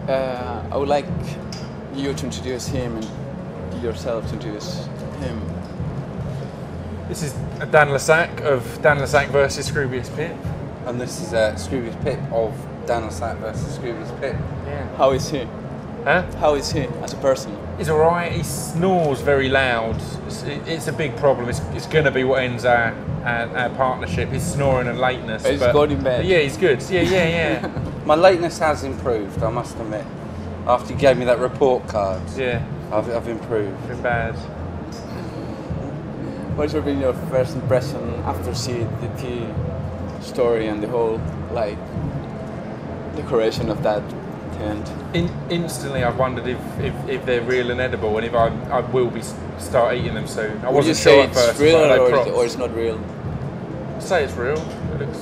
I would like you to introduce him and yourself to introduce him. This is Dan Lassac of Dan Lassac versus Scroobius Pip. And this is Scroobius Pip of Dan Lassac versus Scroobius Pip. Yeah. How is he? Huh? How is he as a person? He's alright, he snores very loud. It's a big problem. It's going to be what ends our partnership, his snoring and lateness. He's good in bed. Yeah, he's good. Yeah. My lateness has improved, I must admit. After you gave me that report card, Yeah, I've improved. been bad. What has been your first impression after seeing the tea story and the whole like decoration of that tent? Instantly, I've wondered if they're real and edible, and if I will start eating them soon. I wasn't sure at first. It's real but or it's not real? say it's real.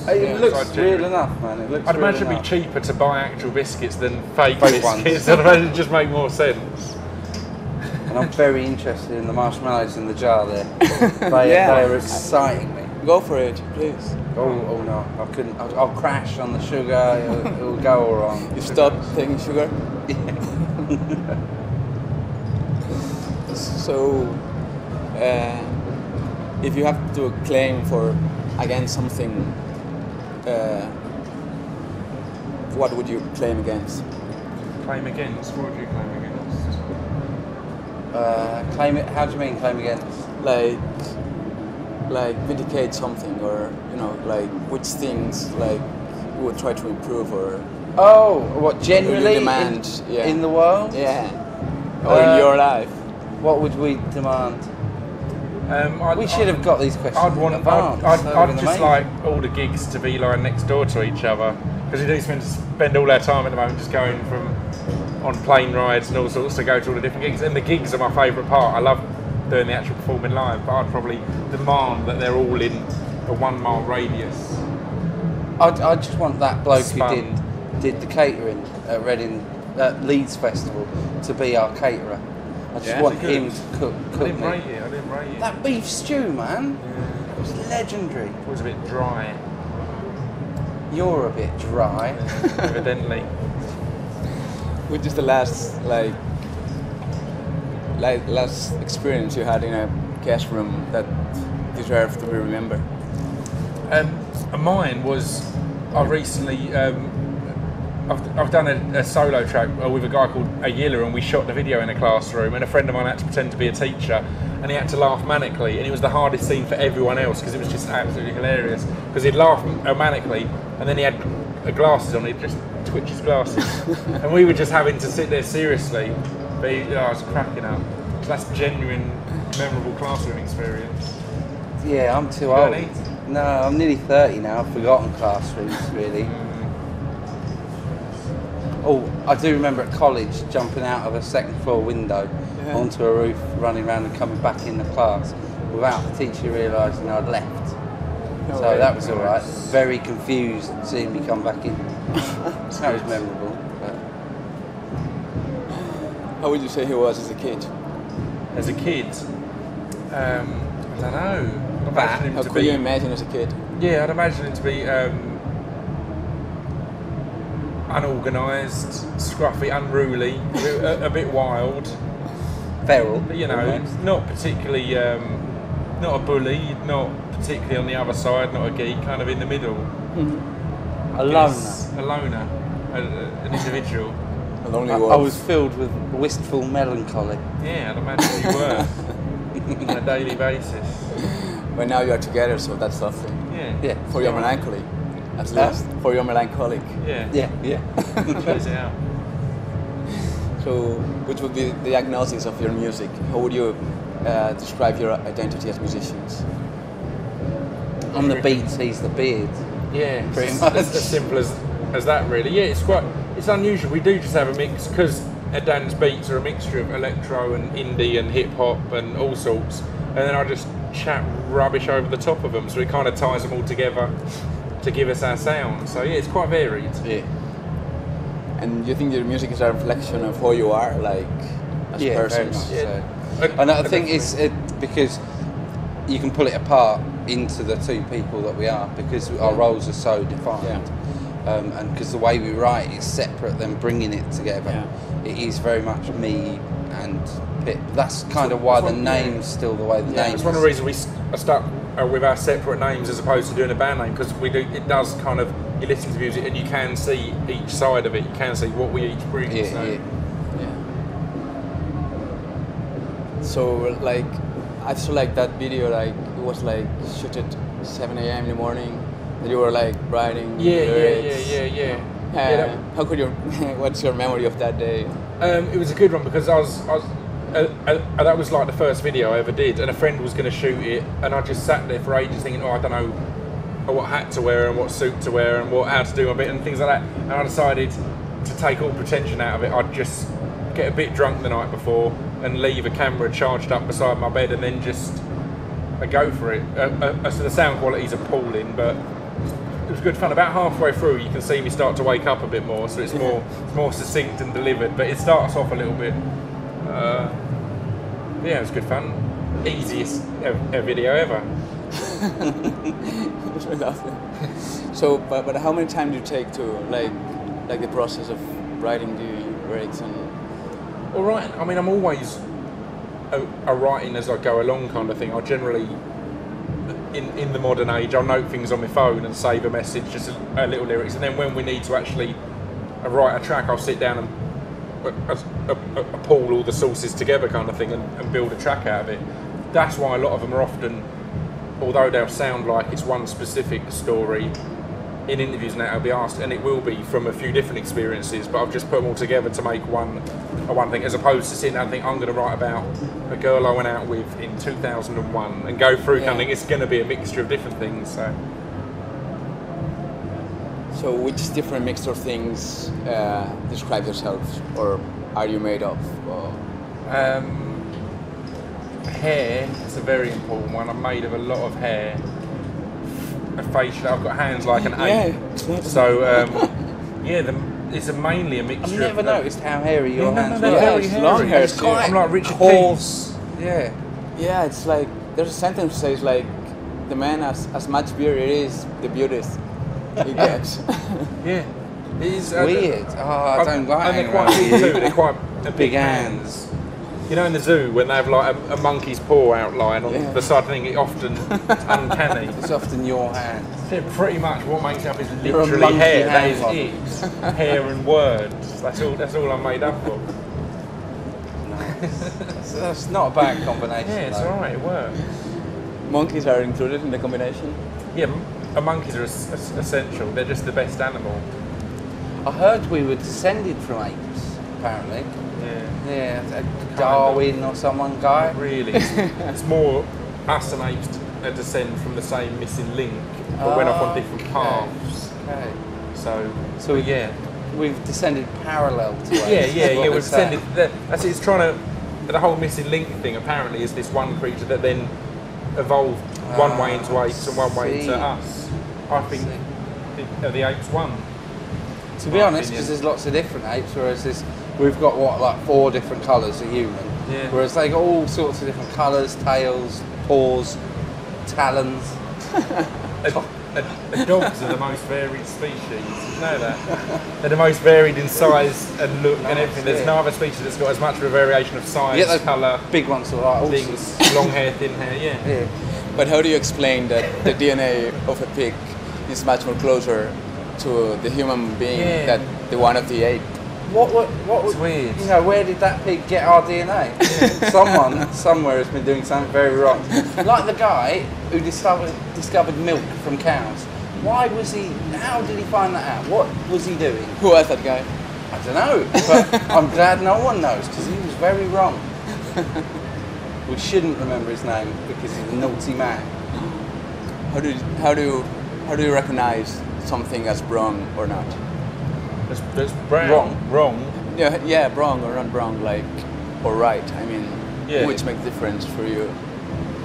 It looks real enough, man. It looks I'd real imagine it'd enough. be cheaper to buy actual biscuits than fake Fake biscuits. ones. I'd imagine it'd just make more sense. And I'm very interested in the marshmallows in the jar there. They are exciting me. Go for it, please. Oh no, I couldn't. I'll crash on the sugar. It'll go all wrong. You stop taking sugar? So, if you have to claim for against something, what would you claim against? Claim against? What would you claim against? Claim it. How do you mean claim against? Like vindicate something, or like which things like you would try to improve, or Oh, what generally demand in the world? or in your life. What would we demand? We should have got these questions. I'd want. in advance. That I'd would've been just amazing. like all the gigs to be like next door to each other, because we do spend all our time at the moment just going on plane rides and all sorts to go to all the different gigs. And the gigs are my favourite part. I love doing the actual performing live, but I'd probably demand that they're all in a 1 mile radius. I just want that bloke Spun. who did the catering at Leeds Festival to be our caterer. I just want him to cook I didn't me. rate it. That beef stew, man, it was legendary. It was a bit dry, You're a bit dry. evidently. Which is the last last experience you had in a guest room that deserved to be remembered? Mine was, I recently, I've done a solo track with a guy called Ayila, and we shot the video in a classroom, and a friend of mine had to pretend to be a teacher, and he had to laugh manically, and it was the hardest scene for everyone else because it was just absolutely hilarious, because he'd laugh manically, and then he had glasses on, he'd just twitch his glasses, and we were just having to sit there seriously, but I was cracking up. So that's genuine, memorable classroom experience. Yeah, I'm too You old. don't eat? No, I'm nearly 30 now. I've forgotten classrooms, really. Oh, I do remember at college jumping out of a second floor window onto a roof, running around and coming back in the class without the teacher realising I'd left. No So way. that was all right. Very confused seeing me come back in. That was memorable. But How would you say he was as a kid? As a kid, I don't know. I'd imagine him How to could be, you imagine as a kid? Yeah, I'd imagine him to be unorganised, scruffy, unruly, a bit wild. feral. But you know, almost. not particularly, not a bully, not particularly on the other side, not a geek, kind of in the middle. A Yes, a loner, an individual. A lonely I wolf. was filled with wistful melancholy. Yeah, I'd imagine you were on a daily basis. But now you are together, so that's something. Yeah. Yeah. For your melancholy, at least. For your melancholic. Yeah. Yeah. Cheers it out. So, which would be the diagnosis of your music? How would you describe your identity as musicians? On the beats, he's the beard. Yeah, Pretty it's much. as simple as that, really. Yeah, it's unusual. We do just have a mix because Dan's beats are a mixture of electro and indie and hip hop and all sorts, and then I just chat rubbish over the top of them, so it kind of ties them all together to give us our sound. So yeah, it's quite varied. Yeah. And you think your music is a reflection of who you are, like as a person? Very much Yeah. so. And I think it's because you can pull it apart into the two people that we are, because our roles are so defined. and because the way we write is separate, then bringing it together, it is very much me and Pip. That's kind of why the name's still the way the name is. It's one of the reasons we are stuck with our separate names as opposed to doing a band name, because it does kind of, you listen to the music and you can see each side of it, you can see what we each bring. So like, I saw like that video, like it was like shoot at 7 a.m. in the morning, that you were like writing lyrics. How could you, what's your memory of that day? It was a good one because I was that was like the first video I ever did, and a friend was going to shoot it, and I just sat there for ages thinking, I don't know what hat to wear and what suit to wear and how to do a bit and things like that. And I decided to take all pretension out of it. I'd just get a bit drunk the night before and leave a camera charged up beside my bed, and then just go for it. So the sound quality is appalling, but it was good fun. About halfway through, you can see me start to wake up a bit more, so it's more succinct and delivered. But it starts off a little bit. It was good fun. Easiest video ever. So, but how many times do you take to like the process of writing the lyrics and? All right. I mean, I'm always a writing as I go along kind of thing. I generally, in the modern age, I'll note things on my phone and save a message, just a little lyrics, and then when we need to actually write a track, I'll sit down and pull all the sources together kind of thing and build a track out of it. That's why a lot of them are often, although they'll sound like it's one specific story, in interviews and that I'll be asked, and it will be from a few different experiences, but I've just put them all together to make one thing, as opposed to sitting down and think I'm going to write about a girl I went out with in 2001 and go through kind of thing. It's going to be a mixture of different things. So which different mixture of things describe yourselves, or are you made of? Hair is a very important one. I'm made of a lot of hair. A facial, I've got hands like an ape. So it's mainly a mixture. I've never noticed how hairy your hands are. They're very hairy. Long hair. I'm like Richard horse. Yeah. Yeah, it's like there's a sentence that says like the man as much beard it is, the beautiest he gets. Yeah. It is weird. I don't like and they're quite big too. They're quite big hands. You know, in the zoo, when they have like a monkey's paw outline on the side thing, it often it's uncanny. It's often your hand. So pretty much what makes up is literally hair. That is it. Hair and words. That's all I'm made up of. Nice. That's not a bad combination. Yeah, it's alright. It works. Monkeys are included in the combination? Yeah, monkeys are essential. They're just the best animal. I heard we were descended from apes, apparently. Yeah, Darwin or someone guy. Really, it's more us and apes descend from the same missing link, but went off on different paths. Okay. So we've descended parallel to apes. Yeah. We've descended. That's it. It's trying to. The whole missing link thing apparently is this one creature that then evolved one way into apes and one way into us. I think the apes won. To be honest, because there's lots of different apes, whereas we've got like 4 different colours of human. Yeah. Whereas they got all sorts of different colours, tails, paws, talons. Dogs are the most varied species. You know that? They're the most varied in size and look and everything. There's no other species that's got as much of a variation of size, colour, big ones are like things, long hair, thin hair. Yeah. But how do you explain that the DNA of a pig is much more closer to the human being than the one of the ape? What weird. You know, where did that pig get our DNA? Someone somewhere has been doing something very wrong. Like the guy who discovered milk from cows. How did he find that out? What was he doing? Who was that guy? I don't know, but I'm glad no one knows, because he was very wrong. We shouldn't remember his name because he's a naughty man. How do you recognize something as wrong or not? That's wrong. Yeah, wrong or not wrong, like, or right. I mean, which makes difference for you?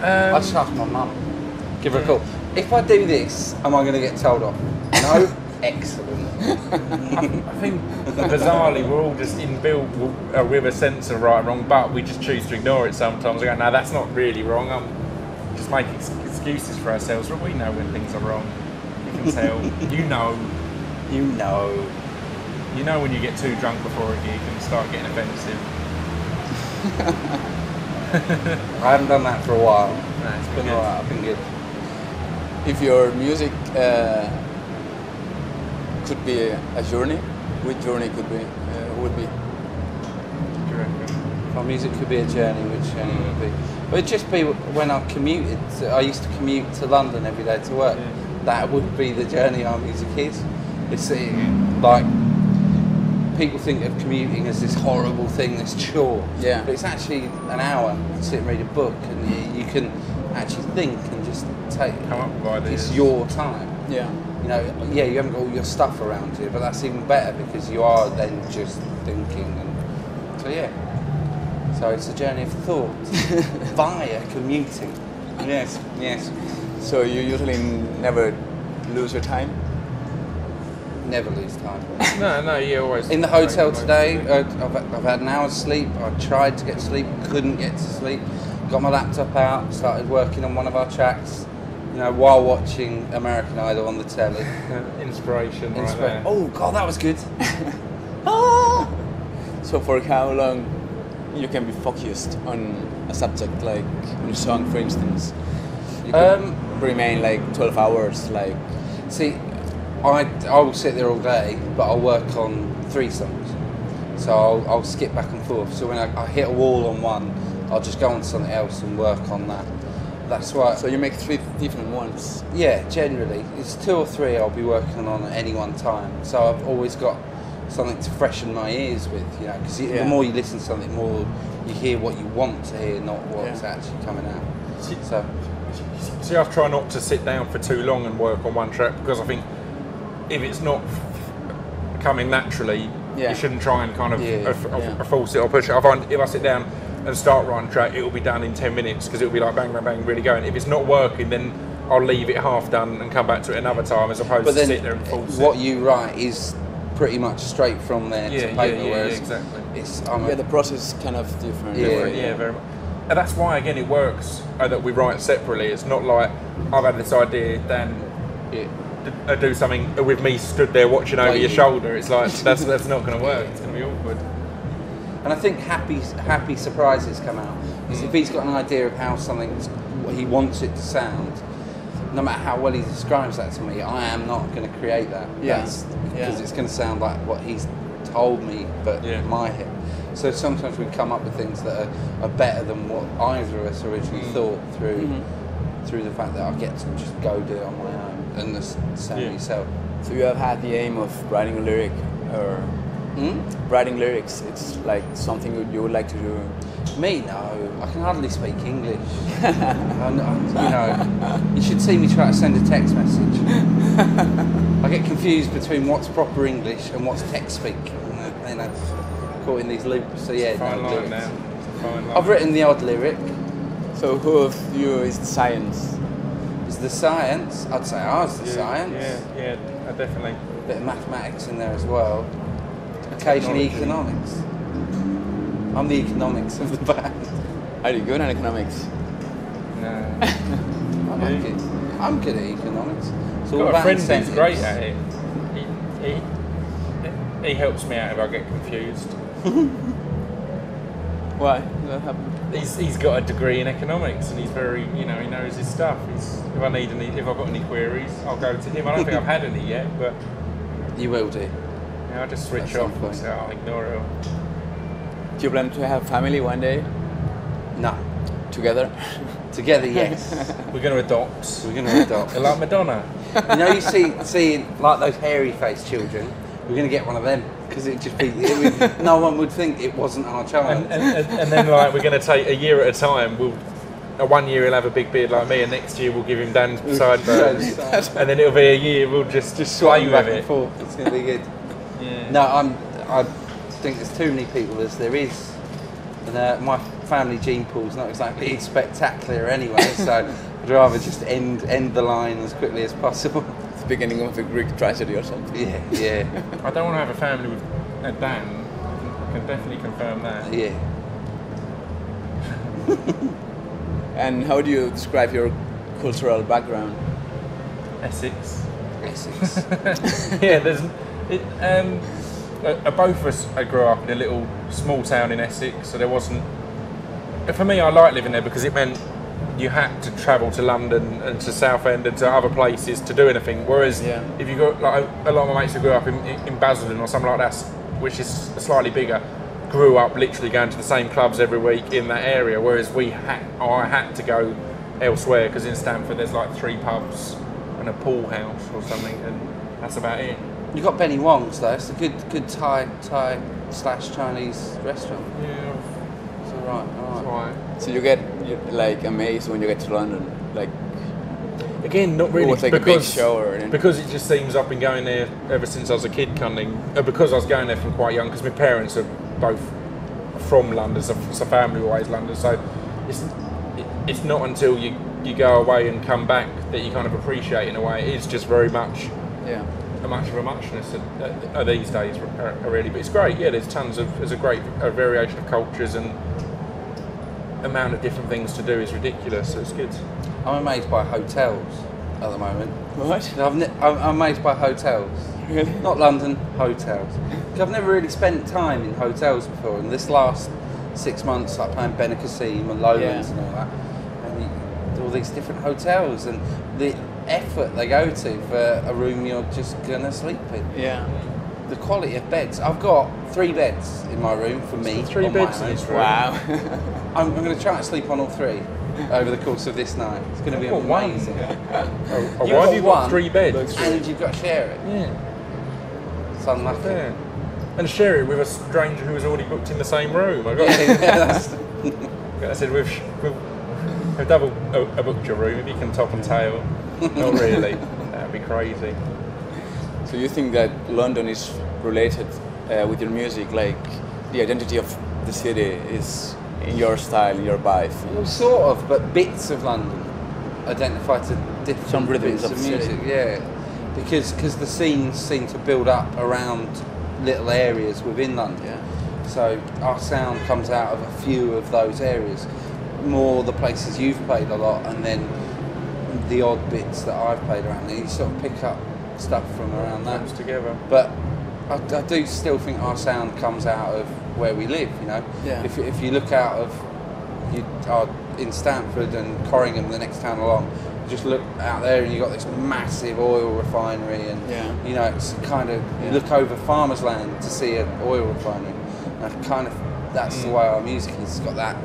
I just ask my mum. Give her a call. If I do this, am I going to get told off? No? Excellent. I think, bizarrely, we're all just inbuilt with a sense of right and wrong, but we just choose to ignore it sometimes. We go, no, that's not really wrong. I'm just making excuses for ourselves, but we know when things are wrong. You can tell. You know You know. You know when you get too drunk before a gig and start getting offensive. I haven't done that for a while. No, it's Been alright, I've been good. If your music could be a journey, which journey would be? If our music could be a journey, which journey would it be? Well, it'd just be when I commuted. I used to commute to London every day to work. Yeah. That would be the journey our music is. It's like, people think of commuting as this horrible thing, this chore. Yeah. But it's actually an hour to sit and read a book, and you can actually think and just Come up with ideas. It's your time. Yeah. You know, yeah, you haven't got all your stuff around you, but that's even better because you are then just thinking. And so yeah. So it's a journey of thought via commuting. Yes, yes. So you usually never lose your time? Never lose time. No, you always... In the hotel today, I've had an hour's sleep. I tried to get sleep, couldn't get to sleep. Got my laptop out, started working on one of our tracks, you know, while watching American Idol on the telly. Inspiration right there. Oh God, that was good. So for how long you can be focused on a subject, like on a song, for instance? You could remain like 12 hours, like... See, I will sit there all day, but I'll work on 3 songs. So I'll skip back and forth. So when I hit a wall on one, I'll just go on to something else and work on that. That's why. So you make 3 different ones? Yeah, generally. It's 2 or 3 I'll be working on at any one time. So I've always got something to freshen my ears with, you know, because the more you listen to something, the more you hear what you want to hear, not what's actually coming out. So. See, I try not to sit down for too long and work on one track, because I think if it's not coming naturally, you shouldn't try and kind of force it or push it. I find if I sit down and start writing a track, it'll be done in 10 minutes because it'll be like bang, bang, bang, really going. If it's not working, then I'll leave it half done and come back to it another time, as opposed to sit there and force it. What you write is pretty much straight from there to paper, whereas exactly. It's the process is kind of different. Yeah, very much. And that's why, again, it works that we write separately. It's not like I've had this idea, then do something with me stood there watching over your shoulder. It's like that's not going to work. It's going to be awkward. And I think happy surprises come out. Because if he's got an idea of how what he wants it to sound, no matter how well he describes that to me, I am not going to create that. Because it's going to sound like what he's told me, but in my head. So sometimes we come up with things that are better than what either of us originally thought through the fact that I get to just go do it on my own and the same yourself. So you have had the aim of writing a lyric, or writing lyrics? It's like something you would like to do? Me, no. I can hardly speak English. You should see me try to send a text message. I get confused between what's proper English and what's text speak. Caught in these loops. So yeah, fine line now. Fine line. I've written the odd lyric. So who of you is the science? Is the science? I'd say I was the science. Yeah, definitely. A bit of mathematics in there as well. Occasionally economics. I'm the economics of the band. Are you good at economics? No. I'm good at economics. It's all got about a friend incentives. who's great at it. He helps me out if I get confused. Why? What happened? He's got a degree in economics, and he's very, he knows his stuff. If I've got any queries, I'll go to him. I don't think I've had any yet, but you will do. I'll just switch off. So I'll ignore it. Do you plan to have family one day? No. Together? Together, yes. We're going to adopt. They're like Madonna. You see like those hairy faced children. We're going to get one of them because it'd just be. No one would think it wasn't our child. And then like we're going to take a year at a time. 1 year he'll have a big beard like me, and next year we'll give him Dan's sideburns, and then it'll be a year we'll just sway with it. It's going to be good. Yeah. No, I think there's too many people as there is, and my family gene pool's not exactly spectacular anyway. So I'd rather just end the line as quickly as possible. Beginning of a Greek tragedy or something. Yeah. I don't want to have a family with a Dan. I can definitely confirm that. Yeah. And how do you describe your cultural background? Essex. Essex. Yeah, both of us grew up in a little small town in Essex, so there wasn't. For me, I liked living there because it meant you had to travel to London and to Southend and to other places to do anything. Whereas if you got like a lot of my mates who grew up in Basildon or something like that, which is slightly bigger, grew up literally going to the same clubs every week in that area. Whereas I had to go elsewhere because in Stamford there's like 3 pubs and a pool house or something, and that's about it. You got Benny Wong's though. It's a good Thai/Chinese restaurant. Yeah, it's alright. right. So you get like amazed when you get to London, like again, not really. It was like a big show, because it just seems I've been going there ever since I was a kid, because I was going there from quite young. Because my parents are both from London, so family-wise London. So it's not until you go away and come back that you kind of appreciate it in a way. It is just very much a much of a muchness these days, really. But it's great. Yeah, there's a great variation of cultures, and amount of different things to do is ridiculous. So it's good. I'm amazed by hotels at the moment. What? I'm amazed by hotels. Really? Not London, hotels. I've never really spent time in hotels before, and this last 6 months, like playing Benicassim and Lowlands and all that, and all these different hotels, and the effort they go to for a room you're just gonna sleep in. Yeah. The quality of beds. I've got 3 beds in my room for me. 3 beds in this room. Wow. I'm going to try and sleep on all 3 over the course of this night. It's going to be amazing. Why have you got 3 beds? And you've got to share it. Yeah. It's unlucky. Yeah. And share it with a stranger who was already booked in the same room. I said, we've double booked your room. If you can top and tail. Not really. That'd be crazy. So you think that London is related with your music, like the identity of the city is in your style, in your vibe? Well, sort of, but bits of London identify to different Some rhythms bits of of the music. city. Yeah, because the scenes seem to build up around little areas within London. Yeah. So our sound comes out of a few of those areas, more the places you've played a lot, and then the odd bits that I've played around there. You sort of pick up stuff from around that. Comes together. But I do still think our sound comes out of where we live, you know. Yeah. If you look out of, you are in Stamford and Corringham, the next town along, just look out there and you've got this massive oil refinery, and you know, it's kind of, you look over farmers' land to see an oil refinery. And that's the way our music is. It's got that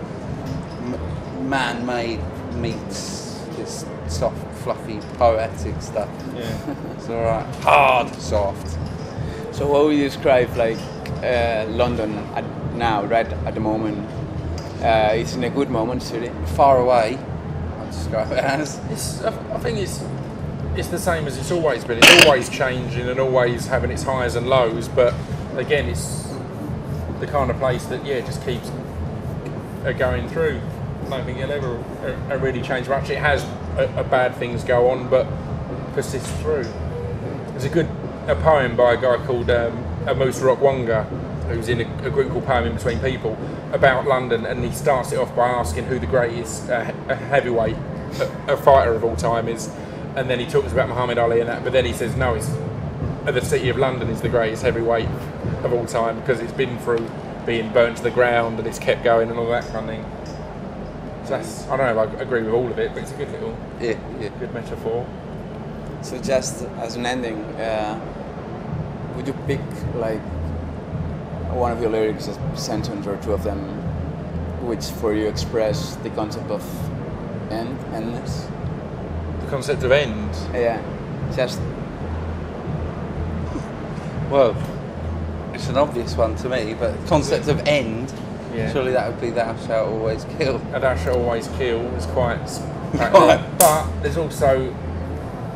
man-made meets this soft, fluffy, poetic stuff. Yeah. It's alright. Hard, soft. So how would you describe like London right at the moment? It's in a good moment, city. Far away, I'd describe it as. I think it's the same as it's always been. It's always changing and always having its highs and lows. But again, it's the kind of place that just keeps going through. I don't think it'll ever really change much. It has bad things go on, but persists through. There's a poem by a guy called Moose Rock Wonga, who's in a group called Poem in Between People, about London, and he starts it off by asking who the greatest heavyweight a fighter of all time is, and then he talks about Muhammad Ali and that, but then he says no, it's the city of London is the greatest heavyweight of all time because it's been through being burnt to the ground and it's kept going and all that kind of thing. So that's, I don't know if I agree with all of it, but it's a good little good metaphor. So just as an ending, would you pick like one of your lyrics, a sentence or 2 of them, which for you express the concept of endless? The concept of end? Yeah, just... Well, it's an obvious one to me, but the concept of end, surely that would be thou shalt always kill. Thou shalt always kill is quite... But there's also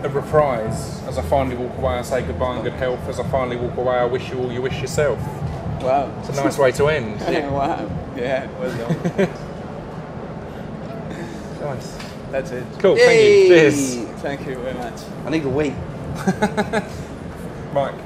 a reprise. As I finally walk away, I say goodbye and good health. As I finally walk away, I wish you all you wish yourself. Wow. It's a nice way to end. Wow. Yeah, well done. Nice. That's it. Cool, Yay! thank you. Cheers. Thank you very much. I need a wee. Mike.